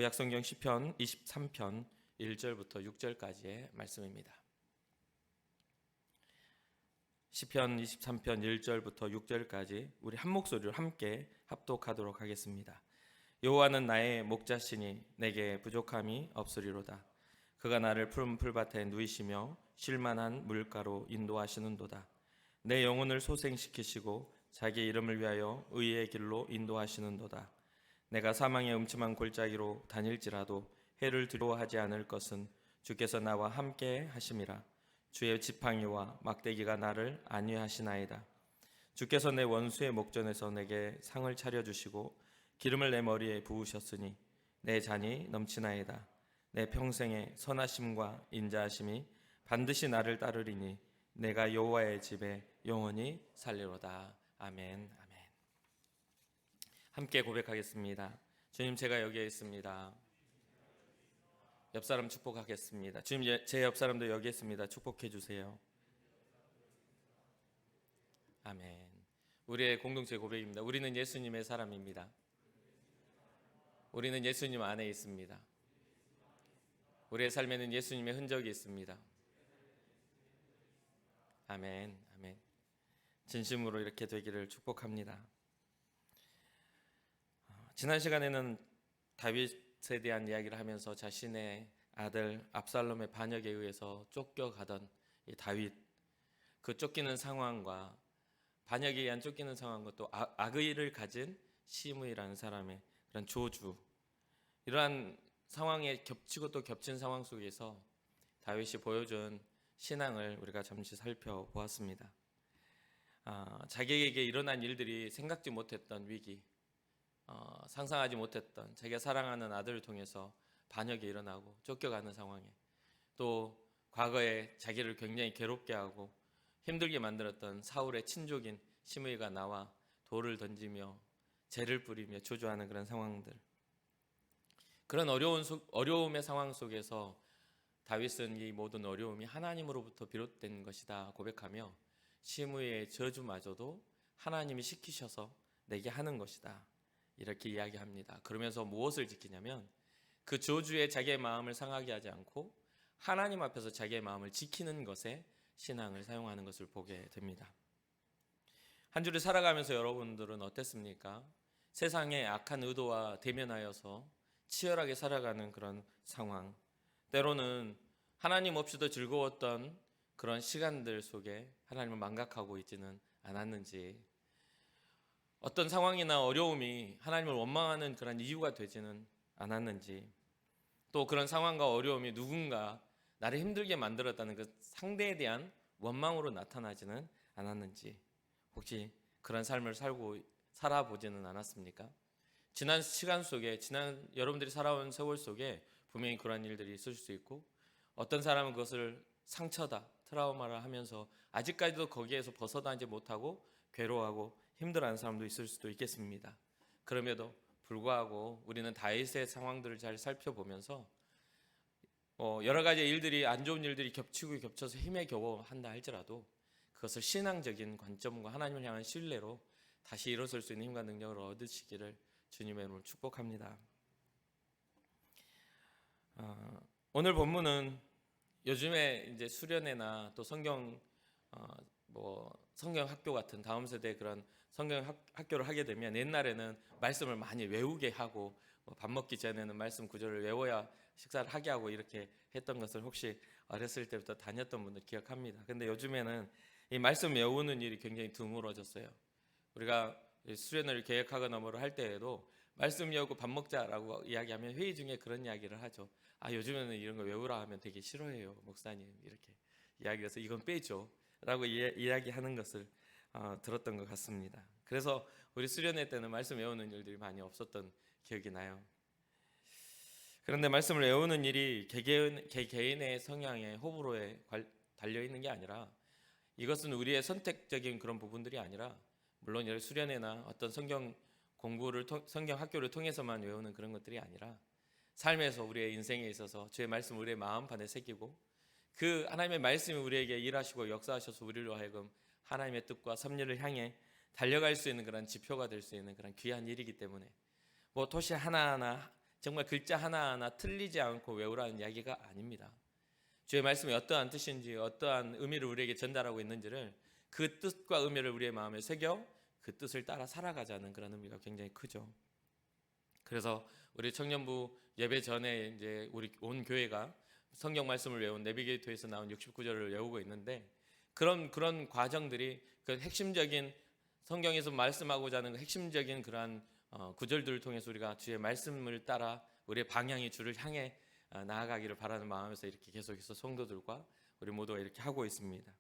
구약성경 시편 23편 1절부터 6절까지의 말씀입니다. 시편 23편 1절부터 6절까지 우리 한 목소리로 함께 합독하도록 하겠습니다. 여호와는 나의 목자시니 내게 부족함이 없으리로다. 그가 나를 푸른 풀밭에 누이시며 쉴만한 물가로 인도하시는도다. 내 영혼을 소생시키시고 자기 이름을 위하여 의의 길로 인도하시는도다. 내가 사망의 음침한 골짜기로 다닐지라도 해를 두려워하지 않을 것은 주께서 나와 함께 하심이라. 주의 지팡이와 막대기가 나를 안위하시나이다. 주께서 내 원수의 목전에서 내게 상을 차려주시고 기름을 내 머리에 부으셨으니 내 잔이 넘치나이다. 내 평생의 선하심과 인자하심이 반드시 나를 따르리니 내가 여호와의 집에 영원히 살리로다. 아멘. 아멘. 함께 고백하겠습니다. 주님, 제가 여기에 있습니다. 옆 사람 축복하겠습니다. 주님, 제 옆 사람도 여기 있습니다. 축복해 주세요. 아멘. 우리의 공동체 고백입니다. 우리는 예수님의 사람입니다. 우리는 예수님 안에 있습니다. 우리의 삶에는 예수님의 흔적이 있습니다. 아멘. 아멘. 진심으로 이렇게 되기를 축복합니다. 지난 시간에는 다윗에 대한 이야기를 하면서 자신의 아들 압살롬의 반역에 의해서 쫓겨가던 이 다윗, 그 쫓기는 상황과 반역에 의한 쫓기는 상황과 또 악의를 가진 시므이라는 사람의 그런 저주, 이러한 상황에 겹치고 또 겹친 상황 속에서 다윗이 보여준 신앙을 우리가 잠시 살펴보았습니다. 자기에게 일어난 일들이 생각지 못했던 위기, 상상하지 못했던 자기가 사랑하는 아들을 통해서 반역이 일어나고 쫓겨가는 상황에, 또 과거에 자기를 굉장히 괴롭게 하고 힘들게 만들었던 사울의 친족인 시므이가 나와 돌을 던지며 재를 뿌리며 저주하는 그런 상황들, 그런 어려움의 상황 속에서 다윗은 이 모든 어려움이 하나님으로부터 비롯된 것이다 고백하며 시므이의 저주마저도 하나님이 시키셔서 내게 하는 것이다 이렇게 이야기합니다. 그러면서 무엇을 지키냐면 그 저주에 자기의 마음을 상하게 하지 않고 하나님 앞에서 자기의 마음을 지키는 것에 신앙을 사용하는 것을 보게 됩니다. 한 주를 살아가면서 여러분들은 어땠습니까? 세상의 악한 의도와 대면하여서 치열하게 살아가는 그런 상황, 때로는 하나님 없이도 즐거웠던 그런 시간들 속에 하나님을 망각하고 있지는 않았는지, 어떤 상황이나 어려움이 하나님을 원망하는 그런 이유가 되지는 않았는지, 또 그런 상황과 어려움이 누군가 나를 힘들게 만들었다는 그 상대에 대한 원망으로 나타나지는 않았는지, 혹시 그런 삶을 살아보지는 않았습니까? 지난 시간 속에, 지난 여러분들이 살아온 세월 속에 분명히 그런 일들이 있을 수 있고, 어떤 사람은 그것을 상처다, 트라우마라 하면서 아직까지도 거기에서 벗어나지 못하고 괴로워하고 힘들어하는 사람도 있을 수도 있겠습니다. 그럼에도 불구하고 우리는 다윗의 상황들을 잘 살펴보면서 여러 가지 일들이, 안 좋은 일들이 겹치고 겹쳐서 힘에 겨워 한다 할지라도 그것을 신앙적인 관점과 하나님을 향한 신뢰로 다시 일어설 수 있는 힘과 능력을 얻으시기를 주님의 이름으로 축복합니다. 오늘 본문은 요즘에 이제 수련회나 또 성경 학교 같은 다음 세대 그런 성경 학교를 하게 되면, 옛날에는 말씀을 많이 외우게 하고 밥 먹기 전에는 말씀 구절을 외워야 식사를 하게 하고 이렇게 했던 것을 혹시 어렸을 때부터 다녔던 분들 기억합니다. 근데 요즘에는 이 말씀 외우는 일이 굉장히 드물어졌어요. 우리가 수련회를 계획하거나 뭐를 할 때에도 말씀 외우고 밥 먹자라고 이야기하면 회의 중에 그런 이야기를 하죠. 요즘에는 이런 거 외우라 하면 되게 싫어해요, 목사님. 이렇게 이야기해서 이건 빼죠 라고 이야기하는 것을 들었던 것 같습니다. 그래서 우리 수련회 때는 말씀 외우는 일들이 많이 없었던 기억이 나요. 그런데 말씀을 외우는 일이 개개인의 성향의 호불호에 달려있는 게 아니라, 이것은 우리의 선택적인 그런 부분들이 아니라, 물론 여러 수련회나 어떤 성경 공부를 성경 학교를 통해서만 외우는 그런 것들이 아니라, 삶에서 우리의 인생에 있어서 주의 말씀 우리의 마음판에 새기고 그 하나님의 말씀이 우리에게 일하시고 역사하셔서 우리로 하여금 하나님의 뜻과 섭리를 향해 달려갈 수 있는 그런 지표가 될 수 있는 그런 귀한 일이기 때문에, 도시 하나하나 정말 글자 하나하나 틀리지 않고 외우라는 이야기가 아닙니다. 주의 말씀이 어떠한 뜻인지, 어떠한 의미를 우리에게 전달하고 있는지를, 그 뜻과 의미를 우리의 마음에 새겨 그 뜻을 따라 살아가자는 그런 의미가 굉장히 크죠. 그래서 우리 청년부 예배 전에 이제 우리 온 교회가 성경 말씀을 외운 내비게이터에서 나온 69절을 외우고 있는데, 그런 과정들이 그 핵심적인 성경에서 말씀하고자 하는 핵심적인 그러한 구절들을 통해서 우리가 주의 말씀을 따라 우리의 방향이 주를 향해 나아가기를 바라는 마음에서 이렇게 계속해서 성도들과 우리 모두가 이렇게 하고 있습니다.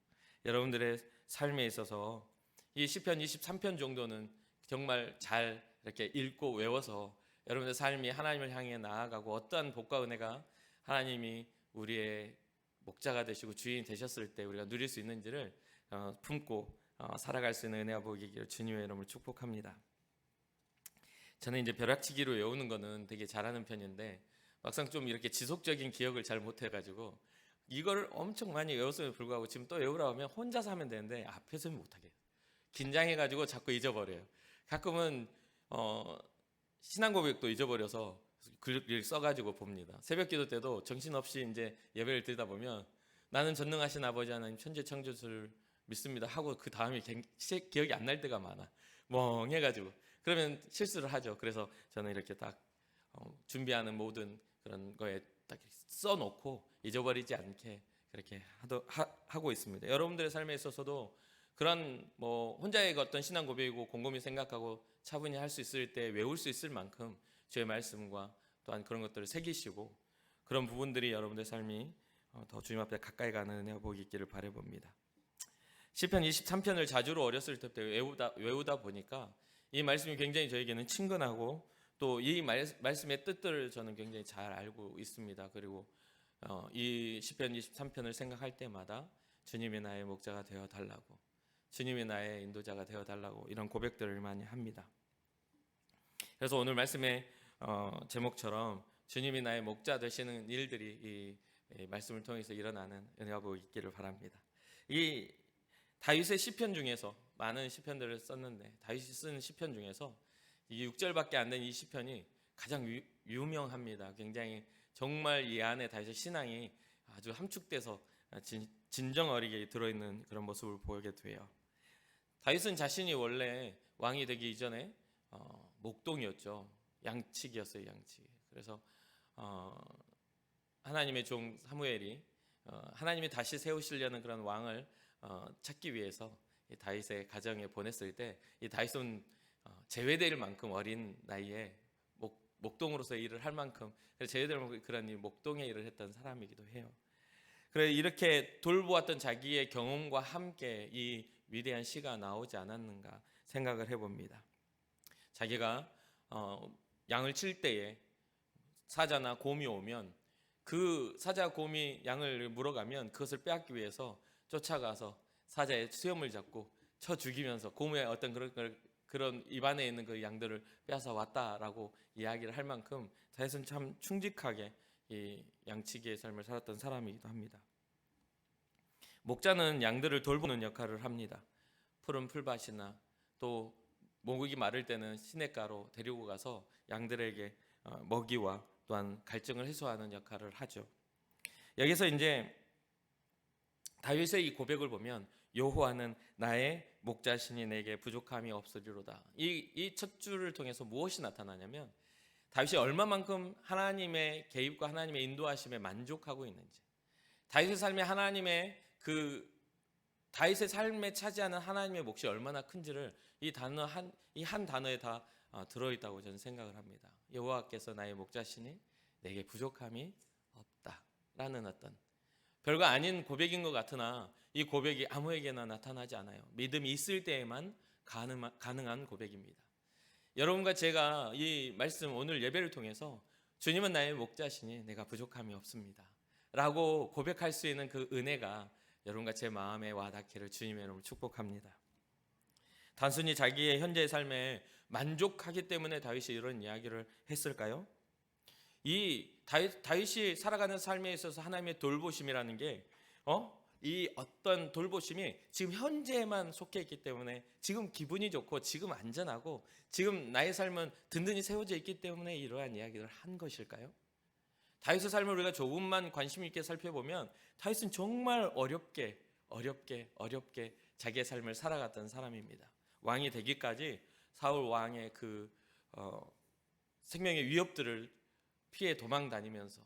여러분들의 삶에 있어서 이 시편 23편 정도는 정말 잘 이렇게 읽고 외워서 여러분의 삶이 하나님을 향해 나아가고 어떠한 복과 은혜가 하나님이 우리의 목자가 되시고 주인이 되셨을 때 우리가 누릴 수 있는지를 품고 살아갈 수 있는 은혜와 복이 있기를 주님의 이름으로 축복합니다. 저는 이제 벼락치기로 외우는 거는 되게 잘하는 편인데 막상 좀 이렇게 지속적인 기억을 잘 못해가지고 이걸 엄청 많이 외웠음에도 불구하고 지금 또 외우라고 하면 혼자서 하면 되는데 앞에서는 못하게 긴장해가지고 자꾸 잊어버려요. 가끔은 신앙 고백도 잊어버려서 글 써가지고 봅니다. 새벽기도 때도 정신없이 이제 예배를 드리다 보면 나는 전능하신 아버지 하나님 천지 창조주를 믿습니다 하고 그 다음에 기억이 안 날 때가 많아. 멍해가지고 그러면 실수를 하죠. 그래서 저는 이렇게 딱 준비하는 모든 그런 거에 딱 써놓고 잊어버리지 않게 그렇게 하고 있습니다. 여러분들의 삶에 있어서도 그런 혼자의 어떤 신앙 고백이고 곰곰이 생각하고 차분히 할 수 있을 때 외울 수 있을 만큼 주의 말씀과 또한 그런 것들을 새기시고 그런 부분들이 여러분들의 삶이 더 주님 앞에 가까이 가는 은혜와 복이 있기를 바라봅니다. 시편 23편을 자주로 어렸을 때부터 외우다 보니까 이 말씀이 굉장히 저에게는 친근하고 또 이 말씀의 뜻들을 저는 굉장히 잘 알고 있습니다. 그리고 이 시편 23편을 생각할 때마다 주님이 나의 목자가 되어 달라고, 주님이 나의 인도자가 되어 달라고 이런 고백들을 많이 합니다. 그래서 오늘 말씀의 제목처럼 주님이 나의 목자 되시는 일들이 이 말씀을 통해서 일어나는 은혜와 복이 있기를 바랍니다. 이 다윗의 시편 중에서 많은 시편들을 썼는데 다윗이 쓴 시편 중에서 이 6절밖에 안 된 이 시편이 가장 유명합니다. 굉장히 정말 이 안에 다윗의 신앙이 아주 함축돼서 진정 어리게 들어있는 그런 모습을 보게 돼요. 다윗은 자신이 원래 왕이 되기 이전에 목동이었죠. 양치기였어요. 양치기. 그래서 하나님의 종 사무엘이 하나님이 다시 세우시려는 그런 왕을 찾기 위해서 이 다윗의 가정에 보냈을 때 이 다윗은 제외될 만큼 어린 나이에 목동으로서 일을 할 만큼 제외될 만큼 그런 목동의 일을 했던 사람이기도 해요. 그래 이렇게 돌보았던 자기의 경험과 함께 이 위대한 시가 나오지 않았는가 생각을 해봅니다. 자기가 양을 칠 때에 사자나 곰이 오면 그 사자 곰이 양을 물어가면 그것을 빼앗기 위해서 쫓아가서 사자의 수염을 잡고 쳐 죽이면서 곰의 어떤 그런 입안에 있는 그 양들을 빼앗아 왔다라고 이야기를 할 만큼 다윗은 참 충직하게 이 양치기의 삶을 살았던 사람이기도 합니다. 목자는 양들을 돌보는 역할을 합니다. 푸른 풀밭이나 또 목이 마를 때는 시냇가로 데리고 가서 양들에게 먹이와 또한 갈증을 해소하는 역할을 하죠. 여기서 이제 다윗의 이 고백을 보면 여호와는 나의 목자시니 내게 부족함이 없으리로다. 이 첫 줄을 통해서 무엇이 나타나냐면 다윗이 얼마만큼 하나님의 개입과 하나님의 인도하심에 만족하고 있는지, 다윗의 삶에 하나님의 다윗의 삶에 차지하는 하나님의 몫이 얼마나 큰지를 이 한 단어에 다 들어있다고 저는 생각을 합니다. 여호와께서 나의 목자시니 내게 부족함이 없다라는 어떤 별거 아닌 고백인 것 같으나 이 고백이 아무에게나 나타나지 않아요. 믿음이 있을 때에만 가능한 고백입니다. 여러분과 제가 이 말씀 오늘 예배를 통해서 주님은 나의 목자시니 내가 부족함이 없습니다 라고 고백할 수 있는 그 은혜가 여러분과 제 마음에 와닿기를 주님의 이름으로 축복합니다. 단순히 자기의 현재의 삶에 만족하기 때문에 다윗이 이런 이야기를 했을까요? 이 다윗이 살아가는 삶에 있어서 하나님의 돌보심이라는 게 이 어떤 돌보심이 지금 현재에만 속해 있기 때문에 지금 기분이 좋고 지금 안전하고 지금 나의 삶은 든든히 세워져 있기 때문에 이러한 이야기를 한 것일까요? 다윗의 삶을 우리가 조금만 관심 있게 살펴보면 다윗은 정말 어렵게 자기의 삶을 살아갔던 사람입니다. 왕이 되기까지 사울 왕의 생명의 위협들을 피해 도망 다니면서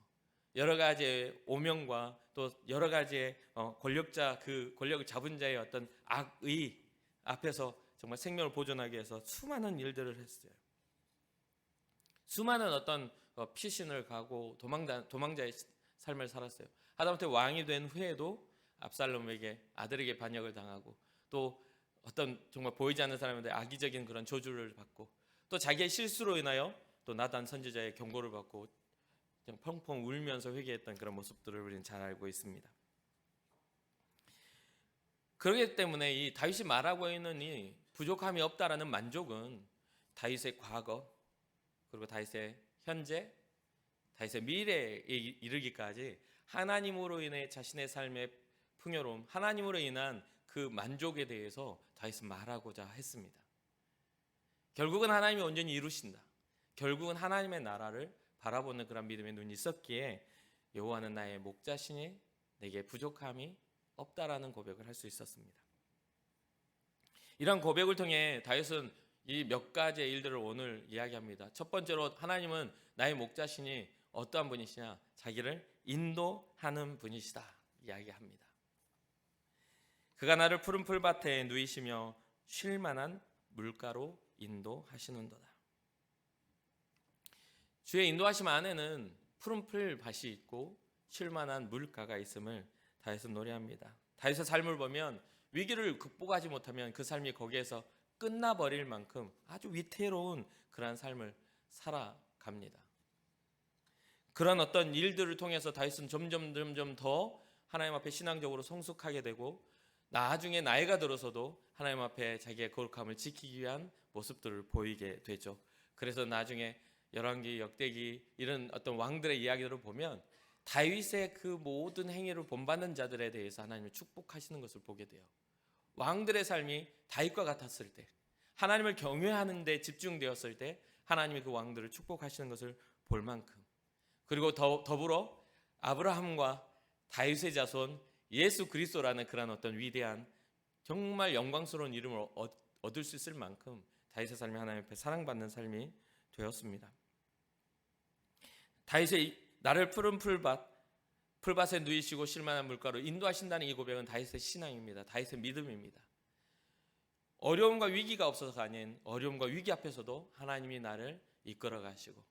여러 가지의 오명과 또 여러 가지의 권력자, 그 권력을 잡은 자의 어떤 악의 앞에서 정말 생명을 보존하기 위해서 수많은 일들을 했어요. 수많은 어떤 피신을 가고 도망자의 삶을 살았어요. 하다못해 왕이 된 후에도 압살롬에게 아들에게 반역을 당하고 또 어떤 정말 보이지 않는 사람한테 악의적인 그런 저주를 받고 또 자기의 실수로 인하여 또 나단 선지자의 경고를 받고 그냥 펑펑 울면서 회개했던 그런 모습들을 우리는 잘 알고 있습니다. 그렇기 때문에 이 다윗이 말하고 있는 이 부족함이 없다라는 만족은 다윗의 과거 그리고 다윗의 현재, 다윗의 미래에 이르기까지 하나님으로 인해 자신의 삶의 풍요로움, 하나님으로 인한 그 만족에 대해서 다윗은 말하고자 했습니다. 결국은 하나님이 온전히 이루신다. 결국은 하나님의 나라를 바라보는 그런 믿음의 눈이 있었기에 여호와는 나의 목자시니 내게 부족함이 없다라는 고백을 할 수 있었습니다. 이런 고백을 통해 다윗은 이 몇 가지의 일들을 오늘 이야기합니다. 첫 번째로 하나님은 나의 목자시니 어떠한 분이시냐? 자기를 인도하는 분이시다 이야기합니다. 그가 나를 푸른 풀밭에 누이시며 쉴 만한 물가로 인도하시는도다. 주의 인도하심 안에는 푸른 풀밭이 있고 쉴 만한 물가가 있음을 다윗은 노래합니다. 다윗의 삶을 보면 위기를 극복하지 못하면 그 삶이 거기에서 끝나버릴 만큼 아주 위태로운 그러한 삶을 살아갑니다. 그런 어떤 일들을 통해서 다윗은 점점 더 하나님 앞에 신앙적으로 성숙하게 되고 나중에 나이가 들어서도 하나님 앞에 자기의 거룩함을 지키기 위한 모습들을 보이게 되죠. 그래서 나중에 열왕기, 역대기 이런 어떤 왕들의 이야기를 보면 다윗의 그 모든 행위를 본받는 자들에 대해서 하나님을 축복하시는 것을 보게 돼요. 왕들의 삶이 다윗과 같았을 때, 하나님을 경외하는 데 집중되었을 때 하나님이 그 왕들을 축복하시는 것을 볼 만큼, 그리고 더불어 아브라함과 다윗의 자손 예수 그리스도라는 그런 어떤 위대한 정말 영광스러운 이름을 얻을 수 있을 만큼 다윗의 삶이 하나님 앞에 사랑받는 삶이 되었습니다. 다윗의 나를 푸른 풀밭에 누이시고 쉴만한 물가로 인도하신다는 이 고백은 다윗의 신앙입니다. 다윗의 믿음입니다. 어려움과 위기가 없어서가 아닌 어려움과 위기 앞에서도 하나님이 나를 이끌어 가시고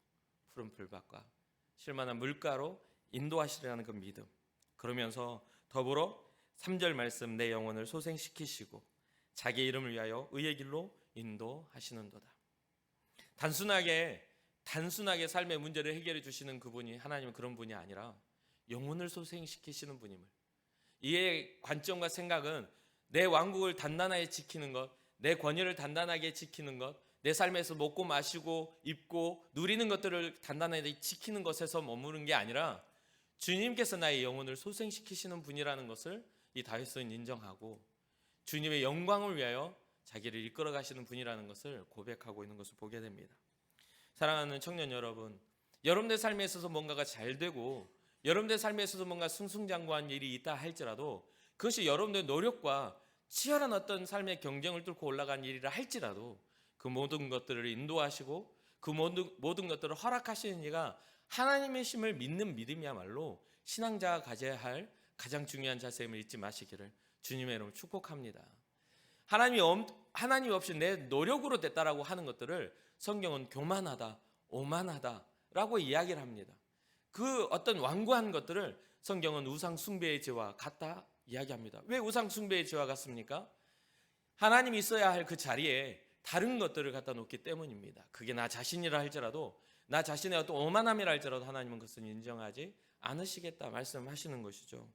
푸른 풀밭과 쉴만한 물가로 인도하시려는 그 믿음. 그러면서 더불어 3절 말씀 내 영혼을 소생시키시고 자기 이름을 위하여 의의 길로 인도하시는도다. 단순하게 삶의 문제를 해결해 주시는 그분이 하나님은 그런 분이 아니라 영혼을 소생시키시는 분임을, 이의 관점과 생각은 내 왕국을 단단하게 지키는 것, 내 권위를 단단하게 지키는 것, 내 삶에서 먹고 마시고 입고 누리는 것들을 단단하게 지키는 것에서 머무는 게 아니라 주님께서 나의 영혼을 소생시키시는 분이라는 것을 이 다윗은 인정하고 주님의 영광을 위하여 자기를 이끌어 가시는 분이라는 것을 고백하고 있는 것을 보게 됩니다. 사랑하는 청년 여러분, 여러분들 삶에 있어서 뭔가가 잘 되고 여러분들 삶에 있어서 뭔가 승승장구한 일이 있다 할지라도 그것이 여러분들의 노력과 치열한 어떤 삶의 경쟁을 뚫고 올라간 일이라 할지라도 그 모든 것들을 인도하시고 그 모든 것들을 허락하시는 이가 하나님의 힘을 믿는 믿음이야말로 신앙자가 가져야 할 가장 중요한 자세임을 잊지 마시기를 주님의 이름으로 축복합니다. 하나님 없이 내 노력으로 됐다라고 하는 것들을 성경은 교만하다, 오만하다라고 이야기를 합니다. 그 어떤 완고한 것들을 성경은 우상 숭배의 죄와 같다 이야기합니다. 왜 우상 숭배의 죄와 같습니까? 하나님이 있어야 할 그 자리에 다른 것들을 갖다 놓기 때문입니다. 그게 나 자신이라 할지라도 나 자신의 어떤 오만함이라 할지라도 하나님은 그것을 인정하지 않으시겠다 말씀하시는 것이죠.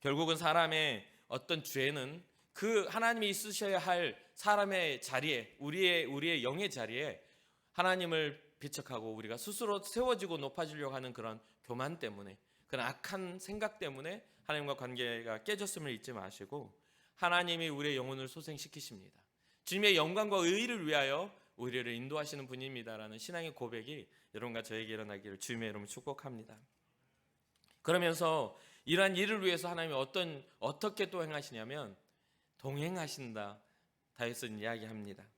결국은 사람의 어떤 죄는 그 하나님이 있으셔야 할 사람의 자리에 우리의 영의 자리에 하나님을 비척하고 우리가 스스로 세워지고 높아지려고 하는 그런 교만 때문에 그런 악한 생각 때문에 하나님과 관계가 깨졌음을 잊지 마시고 하나님이 우리의 영혼을 소생시키십니다. 주님의 영광과 의의를 위하여 우리를 인도하시는 분입니다라는 신앙의 고백이 여러분과 저에게 일어나기를 주님의 이름으로 축복합니다. 그러면서 이러한 일을 위해서 하나님이 어떻게 또 행하시냐면 동행하신다. 다윗은 이야기합니다.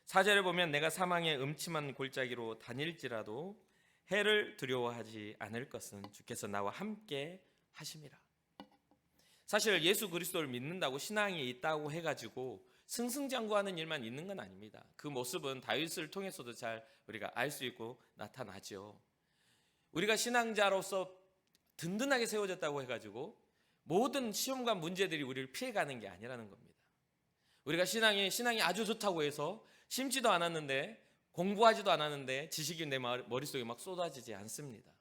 4절에 보면 내가 사망의 음침한 골짜기로 다닐지라도 해를 두려워하지 않을 것은 주께서 나와 함께 하심이라. 사실 예수 그리스도를 믿는다고 신앙이 있다고 해가지고 승승장구하는 일만 있는 건 아닙니다. 그 모습은 다윗을 통해서도 잘 우리가 알 수 있고 나타나죠. 우리가 신앙자로서 든든하게 세워졌다고 해가지고 모든 시험과 문제들이 우리를 피해가는 게 아니라는 겁니다. 우리가 신앙이 아주 좋다고 해서 심지도 않았는데 공부하지도 않았는데 지식이 내 머릿속에 막 쏟아지지 않습니다.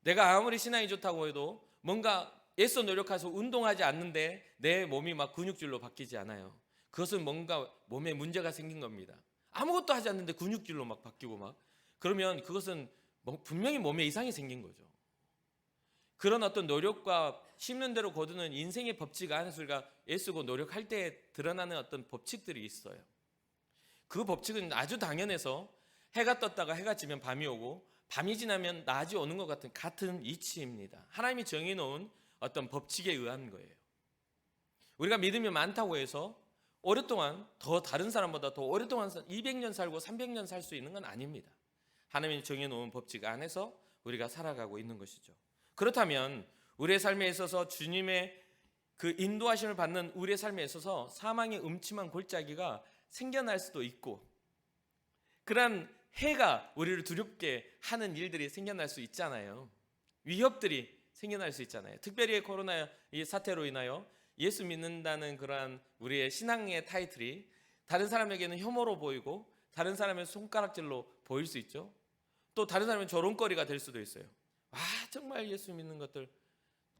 내가 아무리 신앙이 좋다고 해도 뭔가 애써 노력해서 운동하지 않는데 내 몸이 막 근육질로 바뀌지 않아요. 그것은 뭔가 몸에 문제가 생긴 겁니다. 아무것도 하지 않는데 근육질로 막 바뀌고 막 그러면 그것은 분명히 몸에 이상이 생긴 거죠. 그런 어떤 노력과 심는 대로 거두는 인생의 법칙 안에서 우리가 애쓰고 노력할 때 드러나는 어떤 법칙들이 있어요. 그 법칙은 아주 당연해서 해가 떴다가 해가 지면 밤이 오고 밤이 지나면 낮이 오는 것 같은 이치입니다. 하나님이 정해놓은 어떤 법칙에 의한 거예요. 우리가 믿음이 많다고 해서 오랫동안 더 다른 사람보다 더 오랫동안 200년 살고 300년 살 수 있는 건 아닙니다. 하나님이 정해놓은 법칙 안에서 우리가 살아가고 있는 것이죠. 그렇다면 우리의 삶에 있어서 주님의 그 인도하심을 받는 우리의 삶에 있어서 사망의 음침한 골짜기가 생겨날 수도 있고 그런 해가 우리를 두렵게 하는 일들이 생겨날 수 있잖아요. 위협들이 생겨날 수 있잖아요. 특별히 코로나 이 사태로 인하여 예수 믿는다는 그러한 우리의 신앙의 타이틀이 다른 사람에게는 혐오로 보이고 다른 사람의 손가락질로 보일 수 있죠. 또 다른 사람의 조롱거리가 될 수도 있어요. 아, 정말 예수 믿는 것들.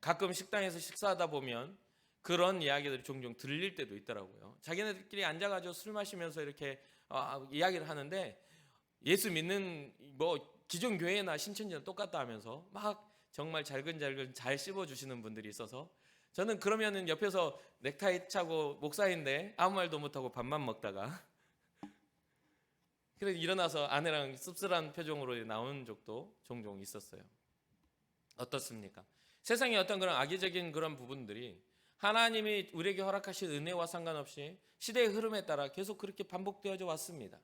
가끔 식당에서 식사하다 보면 그런 이야기들이 종종 들릴 때도 있더라고요. 자기네들끼리 앉아가지고 술 마시면서 이렇게 이야기를 하는데 예수 믿는 기존 교회나 신천지나 똑같다 하면서 막 정말 잘근잘근 잘 씹어주시는 분들이 있어서 저는 그러면은 옆에서 넥타이 차고 목사인데 아무 말도 못하고 밥만 먹다가 그래서 일어나서 아내랑 씁쓸한 표정으로 나오는 적도 종종 있었어요. 어떻습니까? 세상의 어떤 그런 악의적인 그런 부분들이 하나님이 우리에게 허락하신 은혜와 상관없이 시대의 흐름에 따라 계속 그렇게 반복되어져 왔습니다.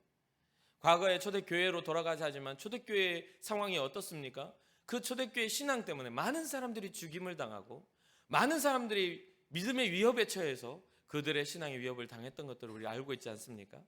과거에 초대교회로 돌아가자 하지만 초대교회의 상황이 어떻습니까? 그 초대교회 신앙 때문에 많은 사람들이 죽임을 당하고 많은 사람들이 믿음의 위협에 처해서 그들의 신앙의 위협을 당했던 것들을 우리 알고 있지 않습니까?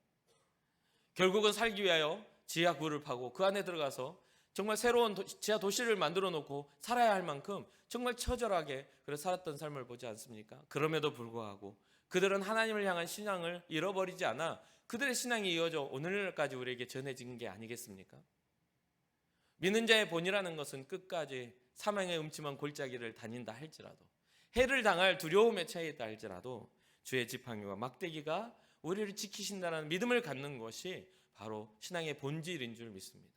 결국은 살기 위하여 지하 굴을 파고 그 안에 들어가서 정말 새로운 지하 도시를 만들어 놓고 살아야 할 만큼 정말 처절하게 그래 살았던 삶을 보지 않습니까? 그럼에도 불구하고 그들은 하나님을 향한 신앙을 잃어버리지 않아 그들의 신앙이 이어져 오늘까지 우리에게 전해진 게 아니겠습니까? 믿는 자의 본이라는 것은 끝까지 사망의 음침한 골짜기를 다닌다 할지라도 해를 당할 두려움에 처해 있다 할지라도 주의 지팡이와 막대기가 우리를 지키신다는 믿음을 갖는 것이 바로 신앙의 본질인 줄 믿습니다.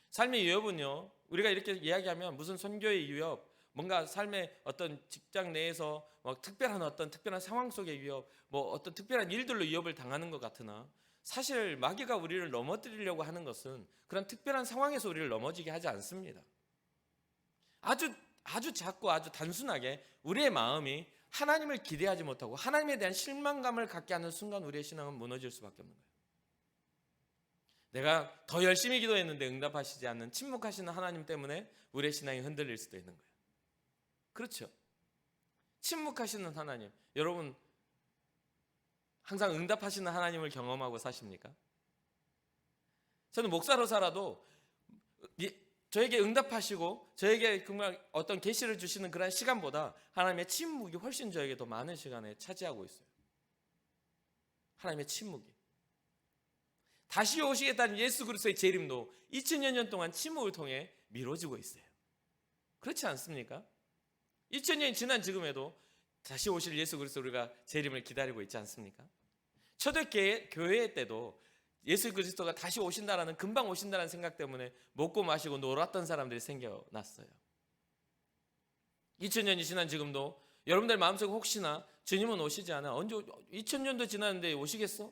삶의 위협은요, 우리가 이렇게 이야기하면 무슨 선교의 위협, 뭔가 삶의 어떤 직장 내에서 특별한 상황 속의 위협, 어떤 특별한 일들로 위협을 당하는 것 같으나 사실 마귀가 우리를 넘어뜨리려고 하는 것은 그런 특별한 상황에서 우리를 넘어지게 하지 않습니다. 아주 작고 아주 단순하게 우리의 마음이 하나님을 기대하지 못하고 하나님에 대한 실망감을 갖게 하는 순간 우리의 신앙은 무너질 수밖에 없는 거예요. 내가 더 열심히 기도했는데 응답하시지 않는 침묵하시는 하나님 때문에 우리의 신앙이 흔들릴 수도 있는 거예요. 그렇죠? 침묵하시는 하나님, 여러분 항상 응답하시는 하나님을 경험하고 사십니까? 저는 목사로 살아도 저에게 응답하시고 저에게 정말 어떤 계시를 주시는 그런 시간보다 하나님의 침묵이 훨씬 저에게 더 많은 시간에 차지하고 있어요. 하나님의 침묵이. 다시 오시겠다는 예수 그리스도의 재림도 2000여 년 동안 침묵을 통해 미뤄지고 있어요. 그렇지 않습니까? 2000년이 지난 지금에도 다시 오실 예수 그리스도 우리가 재림을 기다리고 있지 않습니까? 초대교회 때도 예수 그리스도가 다시 오신다라는 금방 오신다는 생각 때문에 먹고 마시고 놀았던 사람들이 생겨났어요. 2000년이 지난 지금도 여러분들 마음속에 혹시나 주님은 오시지 않아, 언제 2000년도 지났는데 오시겠어?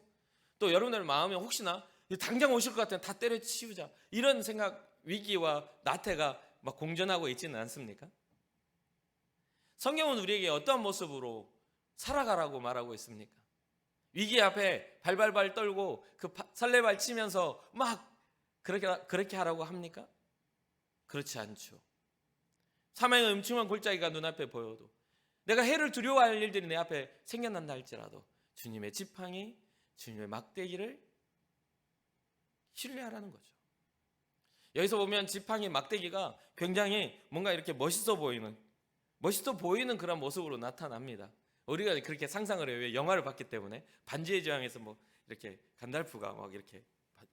또 여러분들 마음에 혹시나 당장 오실 것 같으면 다 때려치우자, 이런 생각, 위기와 나태가 막 공존하고 있지는 않습니까? 성경은 우리에게 어떤 모습으로 살아가라고 말하고 있습니까? 위기 앞에 발발발 떨고 그 설레발 치면서 막 그렇게 하라고 합니까? 그렇지 않죠. 사망의 음침한 골짜기가 눈앞에 보여도, 내가 해를 두려워할 일들이 내 앞에 생겨난다 할지라도 주님의 지팡이, 주님의 막대기를 신뢰하라는 거죠. 여기서 보면 지팡이, 막대기가 굉장히 뭔가 이렇게 멋있어 보이는 그런 모습으로 나타납니다. 우리가 그렇게 상상을 해요. 왜? 영화를 봤기 때문에. 반지의 제왕에서 뭐 이렇게 간달프가 막 이렇게,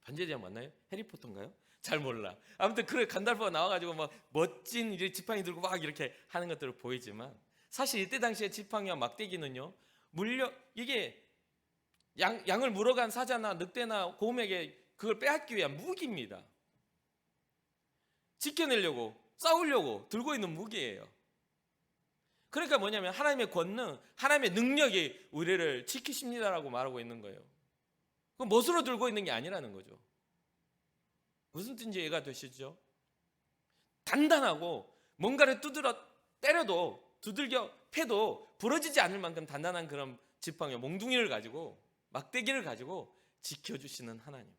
반지의 제왕 맞나요? 해리포터인가요? 잘 몰라. 아무튼 그래, 간달프가 나와가지고 막 멋진 이제 지팡이 들고 막 이렇게 하는 것들을 보이지만, 사실 이때 당시에 지팡이와 막대기는요, 이게 양을 물어간 사자나 늑대나 곰에게 그걸 빼앗기 위한 무기입니다. 지켜내려고, 싸우려고 들고 있는 무기예요. 그러니까 뭐냐면 하나님의 권능, 하나님의 능력이 우리를 지키십니다라고 말하고 있는 거예요. 그 멋으로 들고 있는 게 아니라는 거죠. 무슨 뜻인지 이해가 되시죠? 단단하고 뭔가를 두들겨 패도 부러지지 않을 만큼 단단한 그런 지팡이, 몽둥이를 가지고, 막대기를 가지고 지켜주시는 하나님.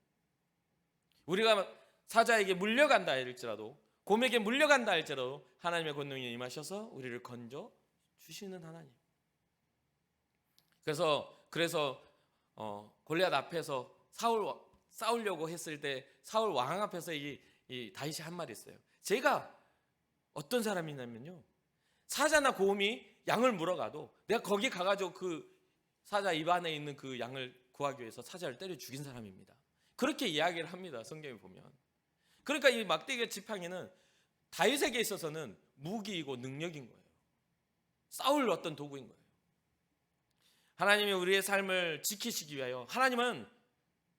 우리가 사자에게 물려간다 할지라도, 곰에게 물려간다 할지라도 하나님의 권능이 임하셔서 우리를 건져 주시는 하나님. 그래서 골리앗 앞에서 싸우려고 했을 때 사울 왕 앞에서 이 다윗이 한 말이 있어요. 제가 어떤 사람이냐면요, 사자나 곰이 양을 물어가도 내가 거기 가가지고 그 사자 입 안에 있는 그 양을 구하기 위해서 사자를 때려 죽인 사람입니다. 그렇게 이야기를 합니다, 성경에 보면. 그러니까 이 막대기와 지팡이는 다윗에게 있어서는 무기이고 능력인 거예요. 싸울 어떤 도구인 거예요. 하나님이 우리의 삶을 지키시기 위하여, 하나님은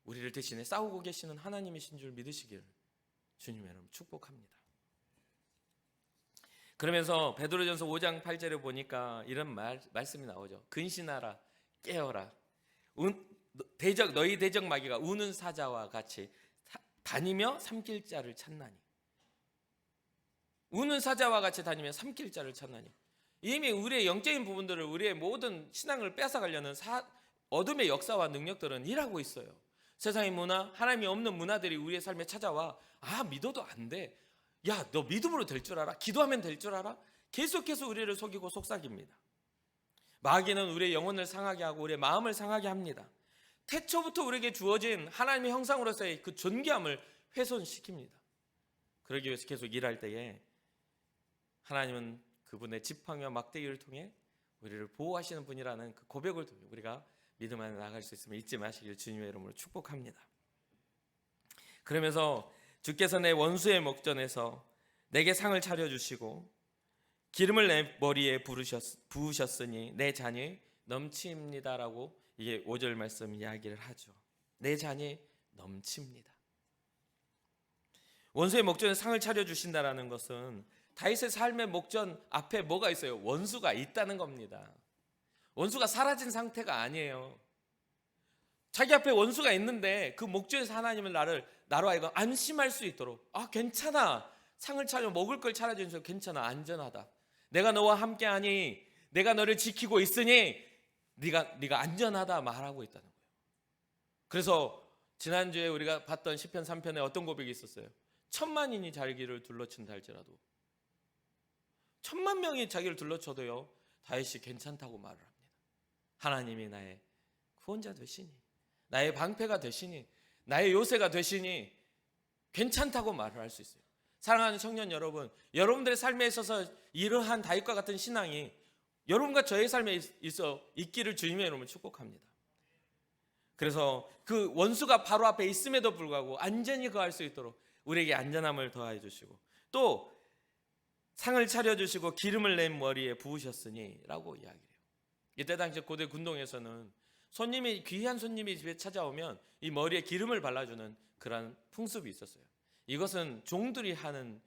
우리를 대신에 싸우고 계시는 하나님이신 줄 믿으시길 주님의 이름으로 축복합니다. 그러면서 베드로전서 5장 8절에 보니까 이런 말씀이 나오죠. 근신하라, 깨어라. 너희 대적 마귀가 우는 사자와 같이 다니며 삼킬 자를 찾나니. 우는 사자와 같이 다니며 삼킬 자를 찾나니. 이미 우리의 영적인 부분들을, 우리의 모든 신앙을 뺏어가려는 어둠의 역사와 능력들은 일하고 있어요. 세상의 문화, 하나님이 없는 문화들이 우리의 삶에 찾아와, 믿어도 안 돼, 야 너 믿음으로 될 줄 알아? 기도하면 될 줄 알아? 계속해서 우리를 속이고 속삭입니다. 마귀는 우리의 영혼을 상하게 하고 우리의 마음을 상하게 합니다. 태초부터 우리에게 주어진 하나님의 형상으로서의 그 존귀함을 훼손시킵니다. 그러기 위해서 계속 일할 때에 하나님은 그분의 지팡이와 막대기를 통해 우리를 보호하시는 분이라는 그 고백을 통해 우리가 믿음 안에 나아갈 수 있음을 잊지 마시길 주님의 이름으로 축복합니다. 그러면서 주께서 내 원수의 목전에서 내게 상을 차려주시고 기름을 내 머리에 부으셨으니 내 잔이 넘칩니다라고, 이게 5절 말씀 이야기를 하죠. 내 잔이 넘칩니다. 원수의 목전에 상을 차려주신다라는 것은 다윗의 삶의 목전 앞에 뭐가 있어요? 원수가 있다는 겁니다. 원수가 사라진 상태가 아니에요. 자기 앞에 원수가 있는데 그 목전에서 하나님은 나로 하여금 안심할 수 있도록, 괜찮아, 상을 차려, 먹을 걸 차려주셔서 괜찮아, 안전하다, 내가 너와 함께하니, 내가 너를 지키고 있으니 네가 안전하다 말하고 있다는 거예요. 그래서 지난주에 우리가 봤던 시편 3편에 어떤 고백이 있었어요? 1000만인이 자기를 둘러친다 할지라도, 1000만 명이 자기를 둘러쳐도요, 다윗이 괜찮다고 말을 합니다. 하나님이 나의 구원자 되시니, 나의 방패가 되시니, 나의 요새가 되시니 괜찮다고 말을 할 수 있어요. 사랑하는 청년 여러분, 여러분들의 삶에 있어서 이러한 다윗과 같은 신앙이 여러분과 저의 삶에 있어 있기를 주님의 이름으로 축복합니다. 그래서 그 원수가 바로 앞에 있음에도 불구하고 안전히 거할 수 있도록 우리에게 안전함을 더하여 주시고, 또 상을 차려주시고 기름을 내 머리에 부으셨으니 라고 이야기해요. 이때 당시 고대 군동에서는 귀한 손님이 집에 찾아오면 이 머리에 기름을 발라주는 그런 풍습이 있었어요. 이것은 종들이 하는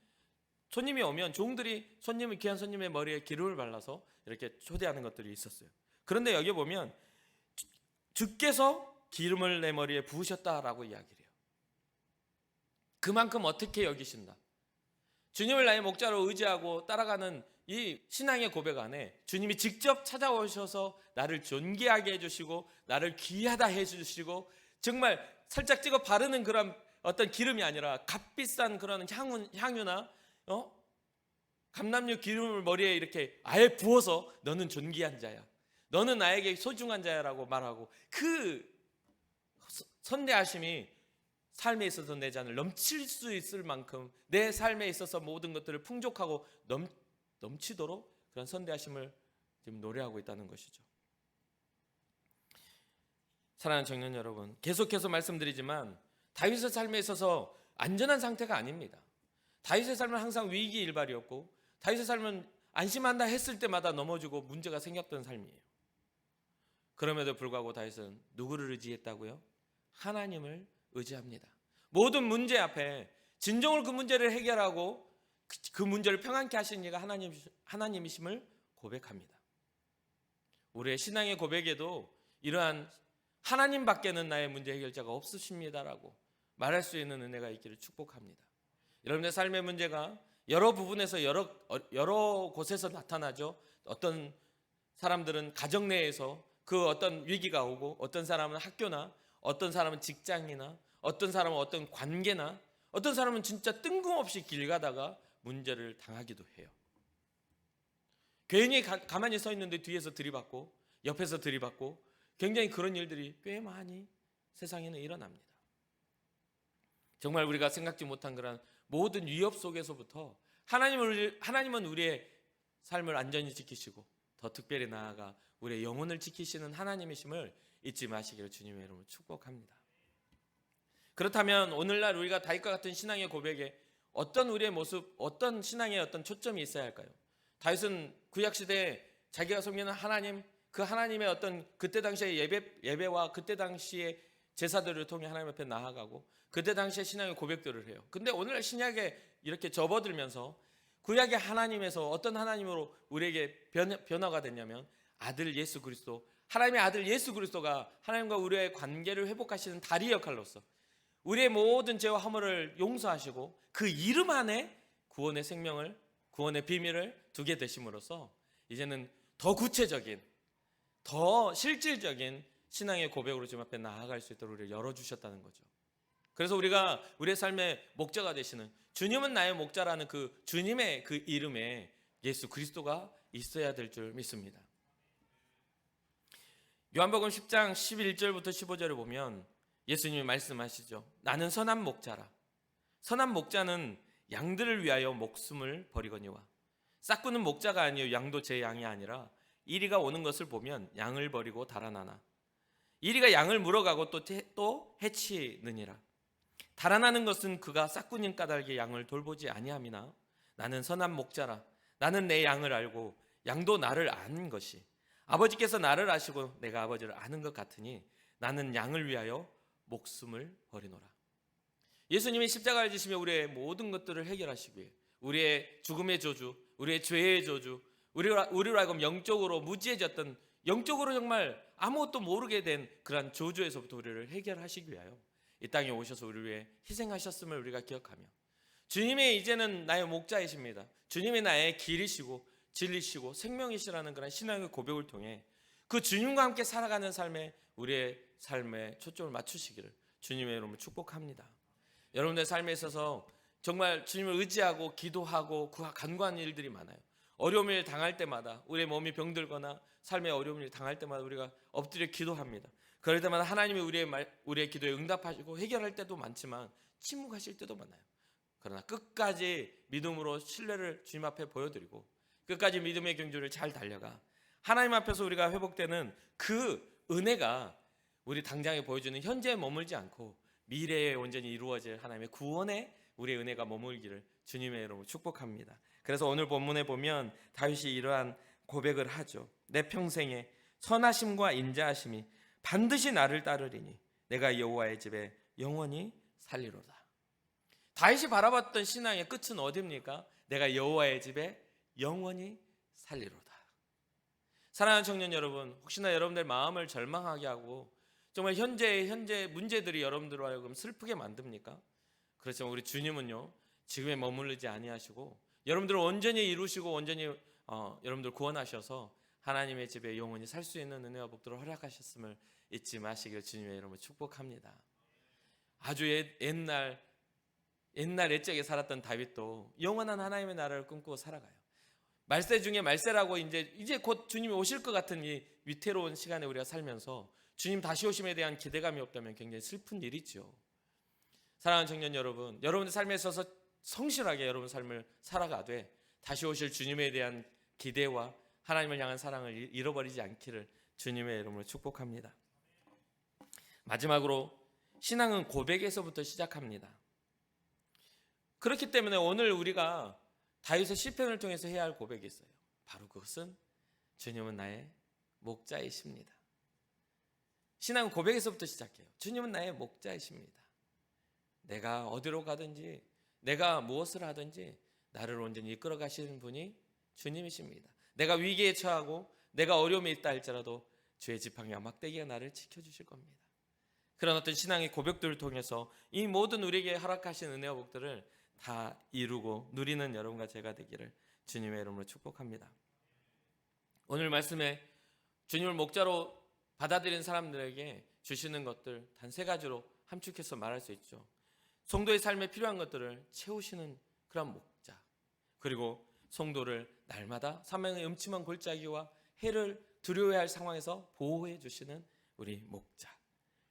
손님이 오면 종들이 귀한 손님의 머리에 기름을 발라서 이렇게 초대하는 것들이 있었어요. 그런데 여기 보면 주께서 기름을 내 머리에 부으셨다라고 이야기를 해요. 그만큼 어떻게 여기신다. 주님을 나의 목자로 의지하고 따라가는 이 신앙의 고백 안에 주님이 직접 찾아오셔서 나를 존귀하게 해주시고 나를 귀하다 해주시고 정말 살짝 찍어 바르는 그런 어떤 기름이 아니라 값비싼 그런 향유나 감람류 기름을 머리에 이렇게 아예 부어서 너는 존귀한 자야, 너는 나에게 소중한 자야라고 말하고 그 선대하심이 삶에 있어서 내 잔을 넘칠 수 있을 만큼 내 삶에 있어서 모든 것들을 풍족하고 넘치도록 그런 선대하심을 지금 노래하고 있다는 것이죠. 사랑하는 청년 여러분, 계속해서 말씀드리지만 다윗의 삶에 있어서 안전한 상태가 아닙니다. 다윗의 삶은 항상 위기일발이었고 다윗의 삶은 안심한다 했을 때마다 넘어지고 문제가 생겼던 삶이에요. 그럼에도 불구하고 다윗은 누구를 의지했다고요? 하나님을 의지합니다. 모든 문제 앞에 진정으로 그 문제를 해결하고 그 문제를 평안케 하시는 이가 하나님이심을 고백합니다. 우리의 신앙의 고백에도 이러한 하나님밖에는 나의 문제 해결자가 없으십니다라고 말할 수 있는 은혜가 있기를 축복합니다. 여러분의 삶의 문제가 여러 부분에서 여러 곳에서 나타나죠. 어떤 사람들은 가정 내에서 그 어떤 위기가 오고 어떤 사람은 학교나 어떤 사람은 직장이나 어떤 사람은 어떤 관계나 어떤 사람은 진짜 뜬금없이 길 가다가 문제를 당하기도 해요. 괜히 가만히 서 있는데 뒤에서 들이받고 옆에서 들이받고 굉장히 그런 일들이 꽤 많이 세상에는 일어납니다. 정말 우리가 생각지 못한 그런 모든 위협 속에서부터 하나님은 우리의 삶을 안전히 지키시고 더 특별히 나아가 우리의 영혼을 지키시는 하나님이심을 잊지 마시기를 주님의 이름으로 축복합니다. 그렇다면 오늘날 우리가 다윗과 같은 신앙의 고백에 어떤 우리의 모습, 어떤 신앙의 어떤 초점이 있어야 할까요? 다윗은 구약시대에 자기가 섬기는 하나님, 그 하나님의 어떤 그때 당시의 예배와 그때 당시의 제사들을 통해 하나님 앞에 나아가고 그때 당시의 신앙의 고백들을 해요. 근데 오늘날 신약에 이렇게 접어들면서 구약의 하나님에서 어떤 하나님으로 우리에게 변화가 됐냐면 아들 예수 그리스도, 하나님의 아들 예수 그리스도가 하나님과 우리의 관계를 회복하시는 다리 역할로서 우리의 모든 죄와 허물을 용서하시고 그 이름 안에 구원의 생명을, 구원의 비밀을 두게 되심으로써 이제는 더 구체적인, 더 실질적인 신앙의 고백으로 주님 앞에 나아갈 수 있도록 우리를 열어주셨다는 거죠. 그래서 우리가 우리의 삶의 목자가 되시는 주님은 나의 목자라는 그 주님의 그 이름에 예수 그리스도가 있어야 될 줄 믿습니다. 요한복음 10장 11절부터 15절을 보면 예수님이 말씀하시죠. 나는 선한 목자라. 선한 목자는 양들을 위하여 목숨을 버리거니와 싹구는 목자가 아니요 양도 제 양이 아니라 이리가 오는 것을 보면 양을 버리고 달아나나 이리가 양을 물어가고 또 해치느니라. 달아나는 것은 그가 싹구님 까닭에 양을 돌보지 아니함이나 나는 선한 목자라. 나는 내 양을 알고 양도 나를 아는 것이 아버지께서 나를 아시고 내가 아버지를 아는 것 같으니 나는 양을 위하여 목숨을 버리노라. 예수님이 십자가를 지시며 우리의 모든 것들을 해결하시기 위해 우리의 죽음의 저주, 우리의 죄의 저주, 우리로 하여금 영적으로 무지해졌던, 영적으로 정말 아무것도 모르게 된 그러한 저주에서부터 우리를 해결하시기 위하여 이 땅에 오셔서 우리를 위해 희생하셨음을 우리가 기억하며 주님이 이제는 나의 목자이십니다. 주님이 나의 길이시고 진리시고 생명이시라는 그런 신앙의 고백을 통해 그 주님과 함께 살아가는 삶에 우리의 삶에 초점을 맞추시기를 주님의 이름으로 축복합니다. 여러분의 삶에 있어서 정말 주님을 의지하고 기도하고 간구하는 일들이 많아요. 어려움을 당할 때마다 우리의 몸이 병들거나 삶의 어려움을 당할 때마다 우리가 엎드려 기도합니다. 그럴 때마다 하나님이 우리의 기도에 응답하시고 해결할 때도 많지만 침묵하실 때도 많아요. 그러나 끝까지 믿음으로 신뢰를 주님 앞에 보여드리고 끝까지 믿음의 경주를 잘 달려가 하나님 앞에서 우리가 회복되는 그 은혜가 우리 당장에 보여주는 현재에 머물지 않고 미래에 온전히 이루어질 하나님의 구원에 우리의 은혜가 머물기를 주님의 이름으로 축복합니다. 그래서 오늘 본문에 보면 다윗이 이러한 고백을 하죠. 내 평생에 선하심과 인자하심이 반드시 나를 따르리니 내가 여호와의 집에 영원히 살리로다. 다윗이 바라봤던 신앙의 끝은 어디입니까? 내가 여호와의 집에 영원히 살리로다. 사랑하는 청년 여러분, 혹시나 여러분들 마음을 절망하게 하고 정말 현재 문제들이 여러분들로 하여금 슬프게 만듭니까? 그렇지만 우리 주님은요, 지금에 머무르지 아니하시고 여러분들을 온전히 이루시고 온전히 여러분들 구원하셔서 하나님의 집에 영원히 살 수 있는 은혜와 복들을 허락하셨음을 잊지 마시길 주님의 이름으로 축복합니다. 아주 옛날 옛적에 살았던 다윗도 영원한 하나님의 나라를 꿈꾸고 살아가요. 말세 중에 말세라고 이제 곧 주님이 오실 것 같은 이 위태로운 시간에 우리가 살면서 주님 다시 오심에 대한 기대감이 없다면 굉장히 슬픈 일이죠. 사랑하는 청년 여러분, 여러분의 삶에 있어서 성실하게 여러분 삶을 살아가되 다시 오실 주님에 대한 기대와 하나님을 향한 사랑을 잃어버리지 않기를 주님의 이름으로 축복합니다. 마지막으로 신앙은 고백에서부터 시작합니다. 그렇기 때문에 오늘 우리가 다윗의 시편을 통해서 해야 할 고백이 있어요. 바로 그것은 주님은 나의 목자이십니다. 신앙은 고백에서부터 시작해요. 주님은 나의 목자이십니다. 내가 어디로 가든지 내가 무엇을 하든지 나를 온전히 이끌어 가시는 분이 주님이십니다. 내가 위기에 처하고 내가 어려움에 있다 할지라도 주의 지팡이와 막대기가 나를 지켜주실 겁니다. 그런 어떤 신앙의 고백들을 통해서 이 모든 우리에게 허락하신 은혜와 복들을 다 이루고 누리는 여러분과 제가 되기를 주님의 이름으로 축복합니다. 오늘 말씀에 주님을 목자로 받아들인 사람들에게 주시는 것들 단 3가지로 함축해서 말할 수 있죠. 성도의 삶에 필요한 것들을 채우시는 그런 목자, 그리고 성도를 날마다 사망의 음침한 골짜기와 해를 두려워해야 할 상황에서 보호해 주시는 우리 목자,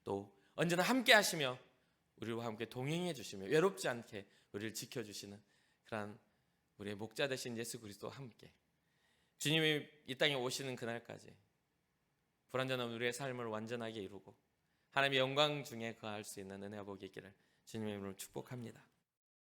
또 언제나 함께 하시며 우리와 함께 동행해 주시며 외롭지 않게 우리를 지켜주시는 그런 우리의 목자 되신 예수 그리스도와 함께 주님이 이 땅에 오시는 그날까지 불완전한 우리의 삶을 완전하게 이루고 하나님의 영광 중에 거할 수 있는 은혜와 복이 있기를 주님의 이름으로 축복합니다.